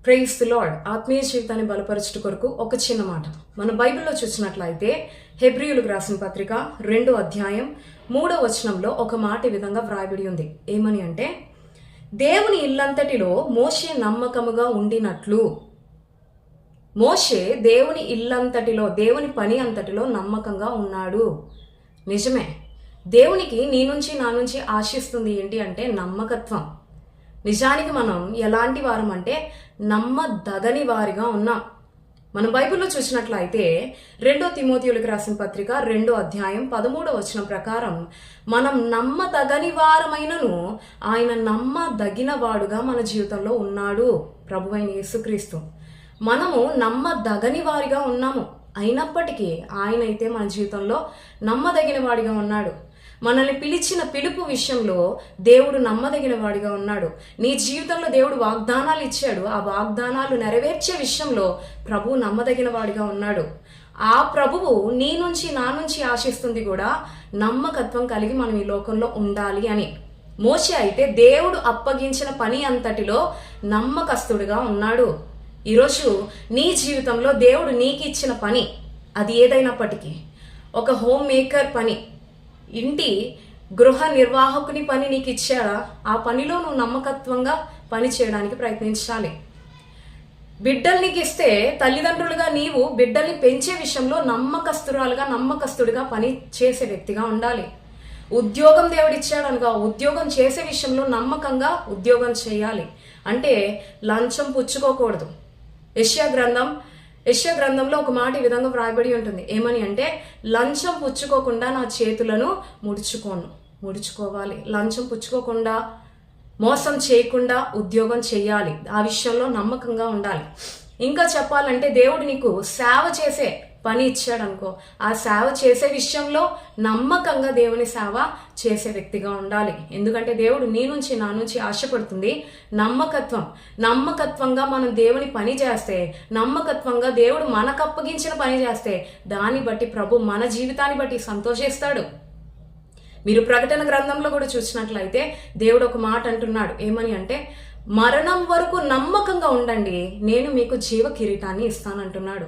Praise the lord. ఆత్మీయ జీవితాన్ని బలపరచుట కొరకు ఒక చిన్న మాట మన బైబిల్లో చూసినట్లయితే హెబ్రీయులకు రాసిన పత్రిక 2వ అధ్యాయం 3వ వచనంలో ఒక మాట ఈ విధంగా వ్రాయబడి ఉంది. ఏమని అంటే, దేవుని ఇల్లంతటిలో మోషే నమ్మకముగా ఉండినట్లు. మోషే దేవుని ఇల్లంతటిలో, దేవుని పని అంతటిలో నమ్మకంగా ఉన్నాడు. నిజమే, దేవునికి నీ నుంచి నా నుంచి ఆశిస్తుంది ఏంటి అంటే నమ్మకత్వం. నిజానికి మనం ఎలాంటి వారం అంటే నమ్మదగని వారిగా ఉన్నాం. మనం బైబిల్లో చూసినట్లయితే 2 తిమోతియులకు రాసిన పత్రిక 2వ అధ్యాయం 13వ వచనం ప్రకారం మనం నమ్మదగని వారమైనను ఆయన నమ్మదగిన వాడుగా మన జీవితంలో ఉన్నాడు, ప్రభువైన యేసుక్రీస్తు. మనము నమ్మదగని వారిగా ఉన్నాము, అయినప్పటికీ ఆయన అయితే మన జీవితంలో నమ్మదగిన వాడిగా ఉన్నాడు. మనల్ని పిలిచిన పిలుపు విషయంలో దేవుడు నమ్మదగిన వాడిగా ఉన్నాడు. నీ జీవితంలో దేవుడు వాగ్దానాలు ఇచ్చాడు, ఆ వాగ్దానాలు నెరవేర్చే విషయంలో ప్రభువు నమ్మదగిన వాడిగా ఉన్నాడు. ఆ ప్రభువు నీ నుంచి నా నుంచి ఆశిస్తుంది కూడా నమ్మకత్వం కలిగి మనం ఈ లోకంలో ఉండాలి అని. మోషే అయితే దేవుడు అప్పగించిన పని అంతటిలో నమ్మకస్తుడిగా ఉన్నాడు. ఈరోజు నీ జీవితంలో దేవుడు నీకు ఇచ్చిన పని అది ఏదైనప్పటికీ, ఒక హోమ్ మేకర్ పని, ఇంటి గృహ నిర్వాహకుని పని నీకు ఇచ్చాడా, ఆ పనిలో నువ్వు నమ్మకత్వంగా పని చేయడానికి ప్రయత్నించాలి. బిడ్డల్ని ఇస్తే తల్లిదండ్రులుగా నీవు బిడ్డల్ని పెంచే విషయంలో నమ్మకస్తుడిగా పని చేసే వ్యక్తిగా ఉండాలి. ఉద్యోగం దేవుడిచ్చాడనుగా ఉద్యోగం చేసే విషయంలో నమ్మకంగా ఉద్యోగం చేయాలి. అంటే లంచం పుచ్చుకోకూడదు. యెషయా గ్రంథంలో ఒక మాట ఈ విధంగా వ్రాయబడి ఉంటుంది. ఏమని అంటే, లంచం పుచ్చుకోకుండా నా చేతులను ముడుచుకోవాలి. లంచం పుచ్చుకోకుండా, మోసం చేయకుండా ఉద్యోగం చేయాలి. ఆ విషయంలో నమ్మకంగా ఉండాలి. ఇంకా చెప్పాలంటే, దేవుడు నీకు సేవ చేసే పని ఇచ్చాడు అనుకో, ఆ సేవ చేసే విషయంలో నమ్మకంగా దేవుని సేవ చేసే వ్యక్తిగా ఉండాలి. ఎందుకంటే దేవుడు నీ నుంచి నా నుంచి ఆశపడుతుంది నమ్మకత్వంగా మనం దేవుని పని చేస్తే, నమ్మకత్వంగా దేవుడు మనకు అప్పగించిన పని చేస్తే, దాన్ని బట్టి ప్రభు మన జీవితాన్ని బట్టి సంతోషిస్తాడు. మీరు ప్రకటన గ్రంథంలో కూడా చూసినట్లయితే దేవుడు ఒక మాట అంటున్నాడు. ఏమని అంటే, మరణం వరకు నమ్మకంగా ఉండండి, నేను మీకు జీవ కిరీటాన్ని ఇస్తానంటున్నాడు.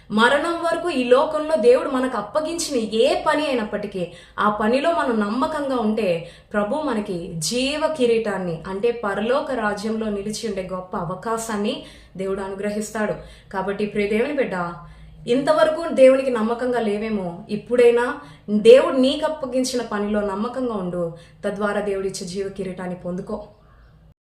మరణం వరకు ఈ లోకంలో దేవుడు మనకు అప్పగించిన ఏ పని అయినప్పటికీ ఆ పనిలో మనం నమ్మకంగా ఉంటే ప్రభు మనకి జీవ కిరీటాన్ని, అంటే పరలోక రాజ్యంలో నిలిచి ఉండే గొప్ప అవకాశాన్ని దేవుడు అనుగ్రహిస్తాడు. కాబట్టి ప్రియ దేవుని బిడ్డ, ఇంతవరకు దేవునికి నమ్మకంగా లేవేమో, ఇప్పుడైనా దేవుడు నీకు అప్పగించిన పనిలో నమ్మకంగా ఉండు. తద్వారా దేవుడిచ్చే జీవ కిరీటాన్ని పొందుకో.